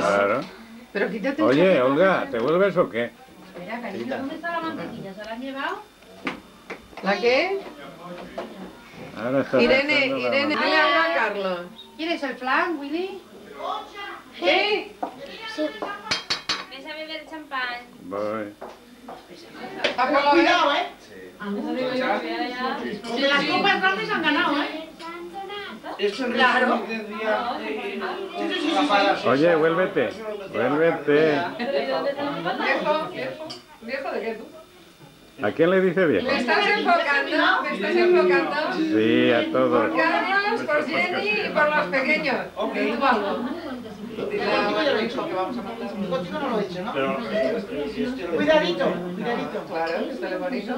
Claro. Pero quítate. Oye, Olga, ¿te vuelves o qué? Espera, cariño, ¿dónde está la mantequilla? ¿Se la han llevado? ¿La qué? Ahora está Irene, rascando la Irene, mano. dile algo a Carlos. ¿Quieres el flan, Willy? ¿Qué? Ves a beber champán. Voy. Cuidado, ¿eh? Las copas grandes han ganado, ¿eh? Claro. Oye, vuélvete. Vuélvete. Viejo de qué tú. ¿A quién le dice viejo? ¿Me estás enfocando? ¿Me estás enfocando? Sí, a todos. Por Carlos, por Jenny y por los pequeños. ¿Y tú algo? Dile a Rico que vamos a mandar. Contigo no lo he hecho, ¿no? Cuidadito, cuidadito. Claro, está el bonito.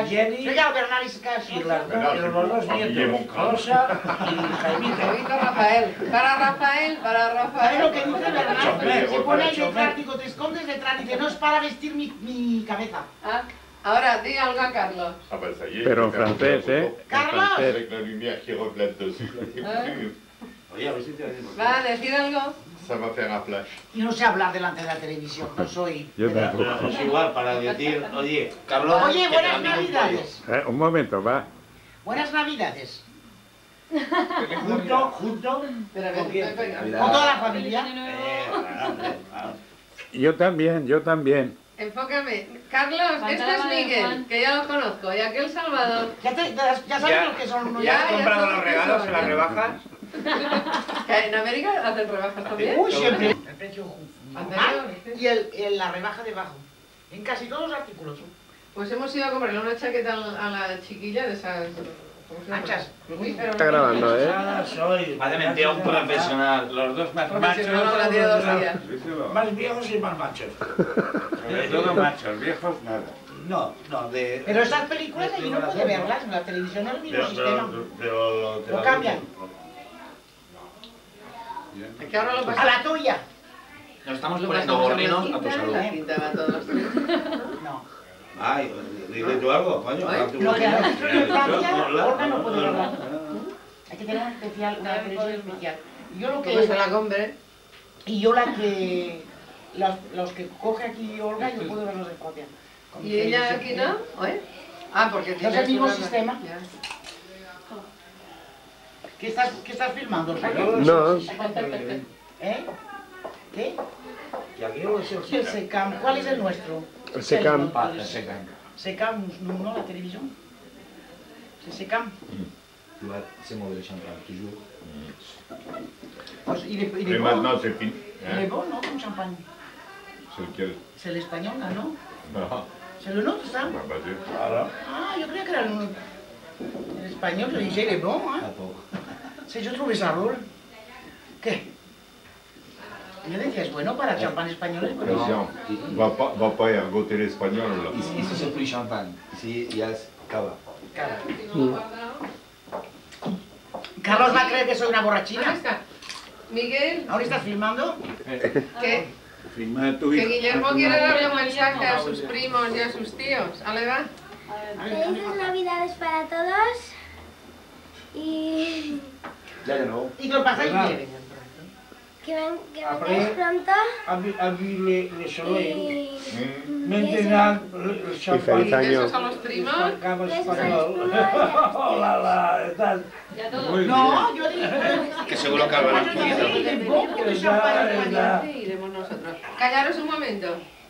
Jenny Yo Bernal Cash. y los dos nietos, Rosa y Jaimito. Rafael. Para Rafael, para ¿Sabes Rafael. lo que dice Bernal? Se pone ahí detrás, digo, te escondes detrás, dice, no es para vestir mi cabeza. Ah, ahora, di algo a Carlos. Ah bah ça y est. Pero en je vais faire francés, une ¿eh? photo. En Carlos. francés. Avec la lumière qui reflète dessus. Là, Oye, a ver si te Va a decir algo. ça va faire un flash. Yo no sé hablar delante de la televisión, no soy. Yo tampoco. Pero es igual para decir, oye, Carlos. Oye, que buenas también un navidades. Un momento, va. Buenas navidades. Junto. Espera, ¿Con quién? venga. Con toda la familia. Yo también, yo también. Enfócame. Carlos, este es Miguel, que ya lo conozco, y aquel Salvador. Ya sabes lo que son unos. ¿Ya has comprado los regalos en las rebajas? Que en América hacen rebajas también. Uy, siempre. El precio Anterior, y la rebaja debajo. En casi todos los artículos. Pues hemos ido a comprarle una chaqueta a la chiquilla de esas... ¿cómo se llama? Anchas. Está grabando, ¿eh? Soy. Va de mentira un profesional. Los dos más Porque si machos. no, no la tiene 2 días. Más viejos y más machos. Sobre todo machos, viejos nada. No, de. Pero estas películas allí no puede verlas, en la televisión es el mismo sistema. Pero Lo cambian. Es que ahora lo A pasa... la tuya. Nos estamos Lo poniendo pasamos gorrinos en a tu la salud. cinta, la cinta va a todos los tres. No. Ay, dile tú algo, coño. Ay, Lo que has dicho en Francia, Olga no puede verla. Hay que tener una televisión especial. Y yo lo Pues se que... la compre. Y yo la que... Los que coge aquí Olga, yo puedo verlos en copia. Con ¿Y ella televisión. aquí no? ¿Oye? Ah, porque ¿No es el mismo sistema? Ya. ¿Qué estás filmando? No. ¿Eh? ¿Qué? Y aquí lo es El SECAM. ¿Cuál es el nuestro? El SECAM. SECAM, no la televisión. C'est SECAM. C'est mauvais le champagne, toujours. Pues, il Et est bon. maintenant c'est fini. Il est bon, non, comme champagne. C'est lequel? C'est l'espagnol, là, non? Ah, C'est le nôtre, ça? bah vas-y. Ah, yo creía que era el español. Je disais, il est bon, hein? Si yo trouvais ça drôle. ¿Qué? Yo decía, es bueno para champán español, es bueno. Christian, va pas ergoter l'espagnol là. Ici c'est plus champagne. Ici il y a cava. Cara. Carlos va a creer que soy una Ahí borrachina. está. Miguel, ¿Ahora estás filmando? que Firma tu que hijo. Guillermo quiere darle un mensaje a sus primos y a sus tíos. ¿Ale va? Felices Navidades para todos y Ya no. Y que lo pasáis bien. que Après, vengáis pronto a vu les soleils. y Maintenant, le Y champagne. feliz año. Besos a los primos. Cava español. Hola, tal. No, yo dije... Que seguro que hablan Yo dije, es bon que el champán español. Y iremos nosotros. Callaros un momento.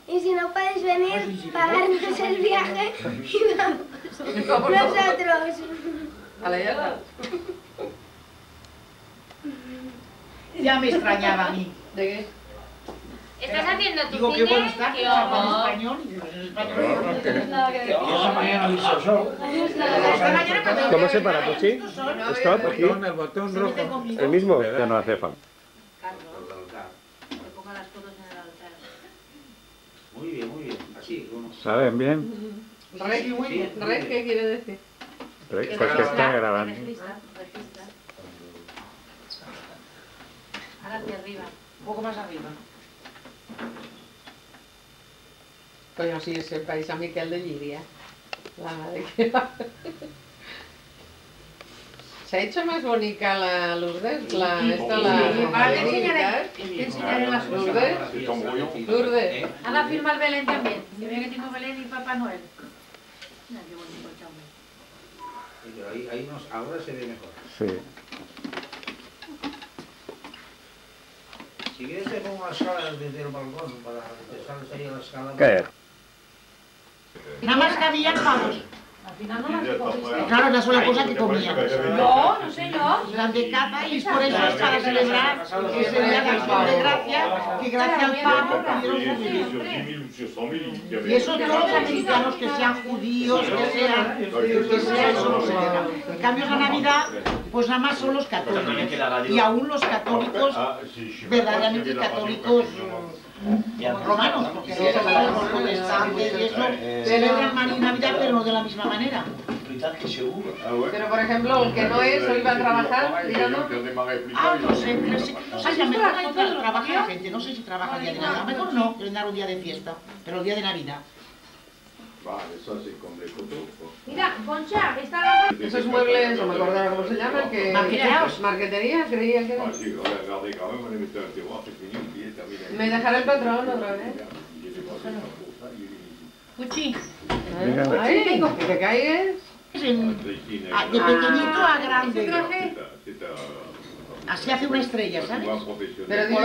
y si no podéis venir, pagarnos el viaje y vamos nosotros. Ale, ya está. Ya me extrañaba a mí. ¿De qué? ¿Estás haciendo tu Digo, qué cine? bueno está, que ¡Qué champán horror! español. Y dices, en español. Y esa mañana hizo sol. Esta mañana cuando... ¿Cómo se para, Puchi? No, Stop, aquí. El botón Se mete conmigo. El mismo. Ya no hace falta. Que ponga las fotos en el altar. Muy bien, así. Como... ¿Saben bien? Red, ¿qué quiere decir? Pues que está grabando. Registra. Ahora hacia arriba. Un poco más arriba. Coño, sí, es el país a Miquel de Llíria. La madre que va. Se ha hecho más bonita la Lourdes, esta la Ahora te Benedicta. enseñaré las cosas. Lourdes. Ahora firma el Belén también. Se ve que tengo Belén y Papá Noel. Mira qué bonito el chaume. Ahí ahora se ve mejor. Sí. Si quieres te pongo las escalas desde el balcón para empezar sería la escala. ¿Qué? Nada más que había pavos. Al final no las cogiste. Claro, es la sola cosa que comían. No, no sé yo. Las de caza y por eso es para celebrar que se vea la acción de gracia, que gracias al pavo pudieron subir. Y eso todos los americanos, que sean judíos, que sea eso no se le da. En cambio la Navidad, pues nada más son los católicos. Y aún los católicos, verdaderamente católicos romanos, porque los protestantes y eso celebran Navidad, pero no de la misma manera. Pero por ejemplo, el que no es, hoy va a trabajar, díganos. Ah, no sé, no sé si a lo mejor ahí trabaja la gente, no sé si trabaja el día de Navidad, a lo mejor no, quieren dar un día de fiesta, pero el día de Navidad. Mira, Concha, está la... Esos muebles, no me acuerdo ahora cómo se llaman, que... Marqueteados. Marquetería, creía que era. ¿Me dejará el patrón otra vez? Cuchi. Ay, que te caigas. De pequeñito a grande, así hace una estrella, ¿sabes? Pero digo,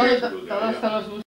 todos los